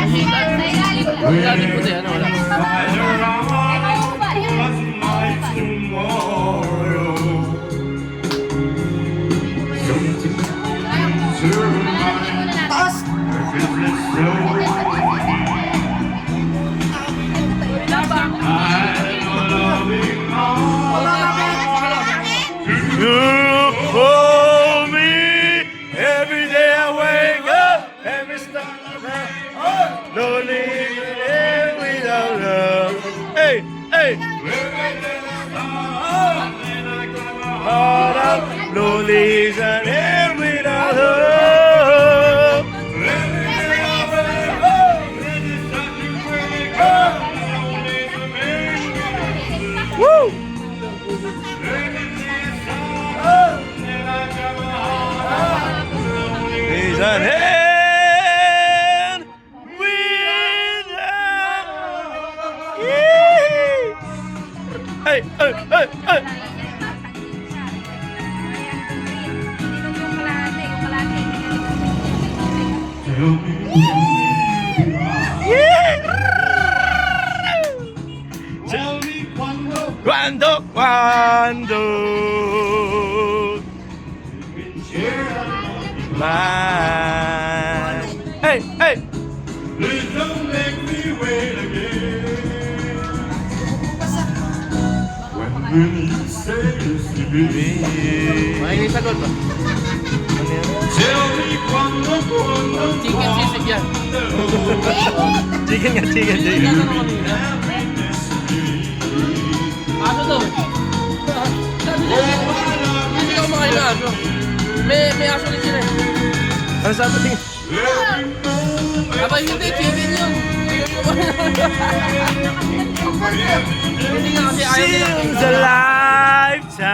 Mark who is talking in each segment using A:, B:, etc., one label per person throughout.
A: Lagi po din, ano, wala.
B: Taas!
C: You hold me every day I wake up, every step no living without love. Hey, hey. Heart up, lonely is an air without love. Woo! Is an hand without. Hey, hey, hey, hey. Cuando más. Hey, hey.
D: Please don't make me wait again. When will you say this to me?
A: Mahilig sagot ba?
D: Tell me cuando.
A: Chicken sisig yan.
C: Chicken nga, chicken, chicken.
A: Ano kanina? Aso to. Sabi niya, hindi ako makain na aso. May aso rin sila eh.
C: Ano sabi niya?
A: Aba hindi, chicken yun. Hindi nga kasi ayaw nila.
C: Seems a lifetime.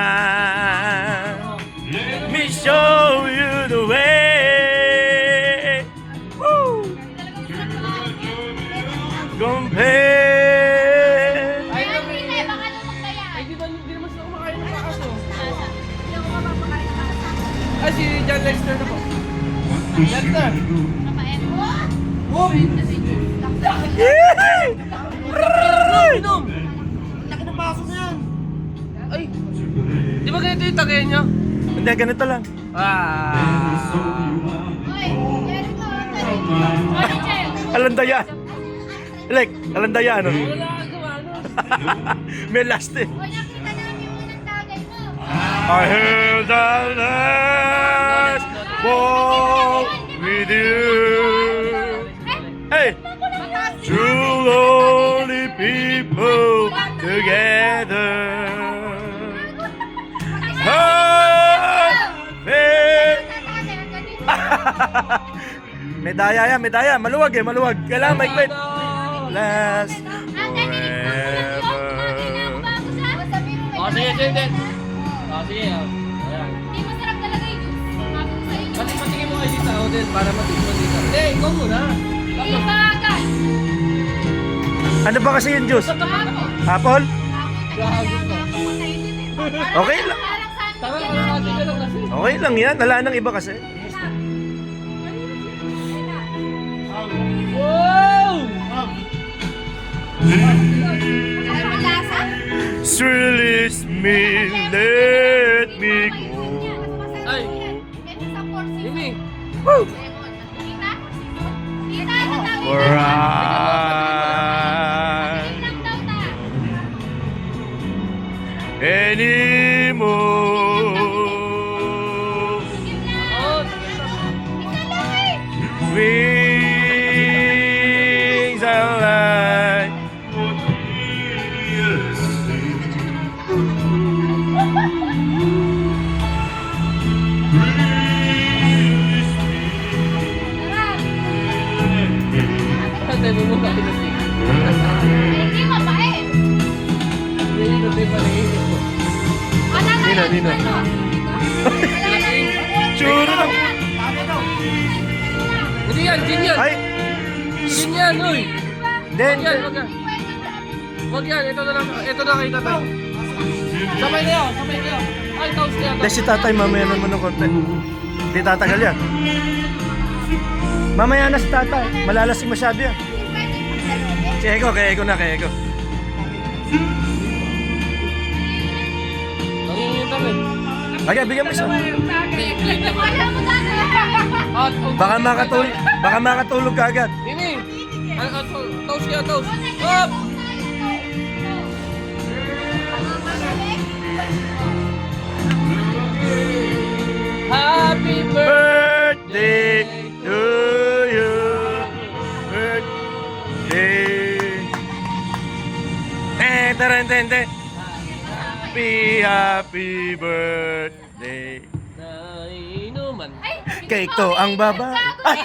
C: Let me show you the way. Woo! Compare.
A: Ay, di ba hindi naman sila kumakain ng aso? Ay, si John Lester na po. Lester!
C: Yay!
A: Inom!
B: Laki ng baso na yan!
A: Ay! Di ba ganito yung tagay niyo?
C: Hindi, ganito lang. Alandaya. Like, alandaya ano?
A: Wala kang gawa, no?
C: May last eh. I heard the last walk with you. Hey! Two lonely people together. Medaya yan, medaya. Maluwag eh, maluwag. Kailangan maiklit. Last forever.
A: O, sige, sige. O, sige. Ayan. Patingin mo kayo dito, Odel, para matigil mo dito. Hindi, ikaw muna.
C: Ano ba kasi yung juice? Apple? Okay lang.
A: Tama, parang ka lang kasi.
C: Okay lang yan. Wala nang iba kasi.
A: Wow!
C: Release me, let me go.
A: Ay! Jimmy!
C: Woo! For I anymore.
A: Oh!
C: Wings are like
A: Tayo mo ka pinasig. Hindi na tayo panaginip mo.
C: Nino. Churo lang.
A: Hindi yan, gin yan!
C: Ay,
A: Gin yan, uy!
C: hindi.
A: Wag yan, wag yan. Wag yan, ito na lang, ito na kayo tatay. Sabay kayo, sabay kayo. Ay, toast yan.
C: Hindi si tatay mamaya naman ng konti. Hindi tatagal yan. Mamaya na si tatay. Malalasing masyado yan. Si Eko, kay Eko na, kay Eko.
A: Nangingin kami.
C: Okay, bigyan mo isa.
A: At,
C: Baka makatulog ka agad.
A: Mimi! Toast kaya, toast! Up! Happy birthday!
C: Birthday to you. Birthday. Tarantente. Happy birthday.
A: Nainuman.
C: Cake to ang baba. Ay!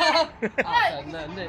A: Asan na?